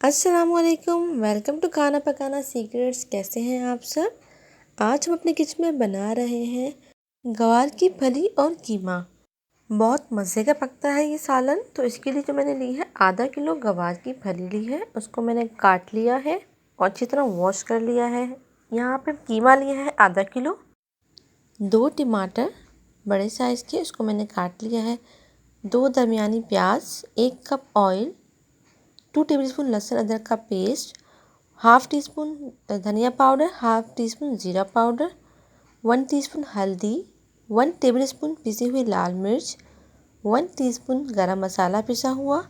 अस्सलामुअलैकुम, welcome to खाना पकाना सीक्रेट्स। कैसे हैं आप सब। आज हम अपने किचन में बना रहे हैं गवार की फली और कीमा। बहुत मज़े का पकता है ये सालन। तो इसके लिए जो मैंने ली है आधा किलो गवार की फली ली है, उसको मैंने काट लिया है और अच्छी तरह वॉश कर लिया है। यहाँ पे कीमा लिया है आधा किलो। 2 टमाटर बड़े साइज़ के, उसको मैंने काट लिया है। 2 दरमियानी प्याज, 1 कप ऑयल, 2 टेबलस्पून लहसुन अदरक का पेस्ट, हाफ़ टी स्पून धनिया पाउडर, हाफ़ टी स्पून ज़ीरा पाउडर, 1 टीस्पून हल्दी, 1 टेबलस्पून पिसी हुई लाल मिर्च, 1 टीस्पून गरम मसाला पिसा हुआ,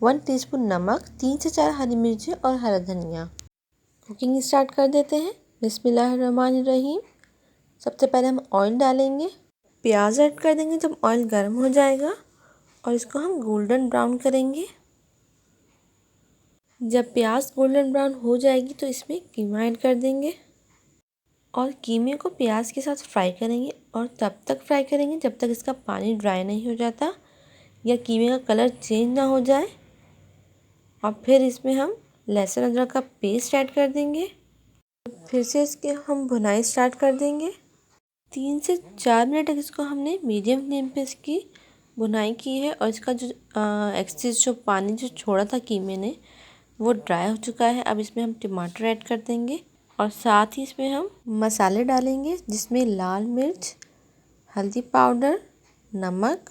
1 टीस्पून नमक, 3 से 4 हरी मिर्ची और हरा धनिया। कुकिंग स्टार्ट कर देते हैं। बिस्मिल्लाहिर्रहमानिर्रहीम। सबसे पहले हम ऑयल डालेंगे, प्याज ऐड कर देंगे जब ऑयल गर्म हो जाएगा और इसको हम गोल्डन ब्राउन करेंगे। जब प्याज गोल्डन ब्राउन हो जाएगी तो इसमें कीमा ऐड कर देंगे और कीमे को प्याज के साथ फ्राई करेंगे और तब तक फ्राई करेंगे जब तक इसका पानी ड्राई नहीं हो जाता या कीमे का कलर चेंज ना हो जाए। और फिर इसमें हम लहसुन अदरक का पेस्ट ऐड कर देंगे। फिर से इसके हम भुनाई स्टार्ट कर देंगे। 3 से 4 मिनट तक इसको हमने मीडियम फ्लेम पे इसकी भुनाई की है और इसका जो एक्सेस जो पानी जो छोड़ा था कीमे ने वो ड्राई हो चुका है। अब इसमें हम टमाटर ऐड कर देंगे और साथ ही इसमें हम मसाले डालेंगे जिसमें लाल मिर्च, हल्दी पाउडर, नमक,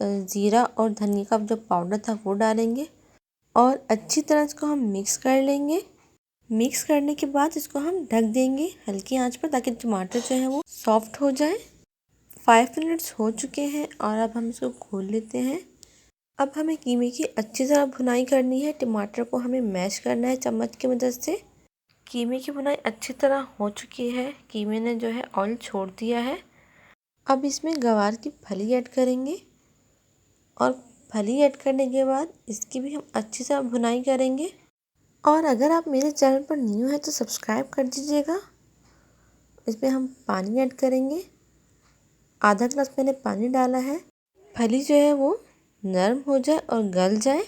ज़ीरा और धनिया का जो पाउडर था वो डालेंगे और अच्छी तरह इसको हम मिक्स कर लेंगे। मिक्स करने के बाद इसको हम ढक देंगे हल्की आंच पर ताकि टमाटर जो है वो सॉफ्ट हो जाए। 5 मिनट्स हो चुके हैं और अब हम इसको खोल लेते हैं। अब हमें कीमे की अच्छी तरह भुनाई करनी है। टमाटर को हमें मैश करना है चम्मच की मदद से। कीमे की भुनाई अच्छी तरह हो चुकी है। कीमे ने जो है ऑयल छोड़ दिया है। अब इसमें गवार की फली ऐड करेंगे और फली ऐड करने के बाद इसकी भी हम अच्छी तरह भुनाई करेंगे। और अगर आप मेरे चैनल पर न्यू हैं तो सब्सक्राइब कर दीजिएगा। इसमें हम पानी ऐड करेंगे, आधा गिलास मैंने पानी डाला है। फली जो है वो नरम हो जाए और गल जाए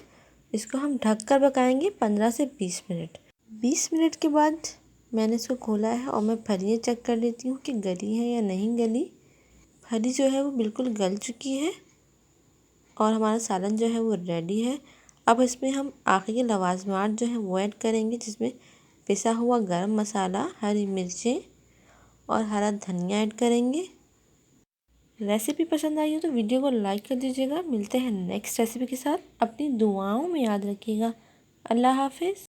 इसको हम ढक कर पकाएंगे 15 से 20 मिनट। 20 मिनट के बाद मैंने इसको खोला है और मैं फलियाँ चेक कर लेती हूँ कि गली है या नहीं गली। फली जो है वो बिल्कुल गल चुकी है और हमारा सालन जो है वो रेडी है। अब इसमें हम आखिरी लवाजमात जो है वो ऐड करेंगे जिसमें पिसा हुआ गरम मसाला, हरी मिर्चें और हरा धनिया ऐड करेंगे। रेसिपी पसंद आई हो तो वीडियो को लाइक कर दीजिएगा। मिलते हैं नेक्स्ट रेसिपी के साथ। अपनी दुआओं में याद रखिएगा। अल्लाह हाफिज़।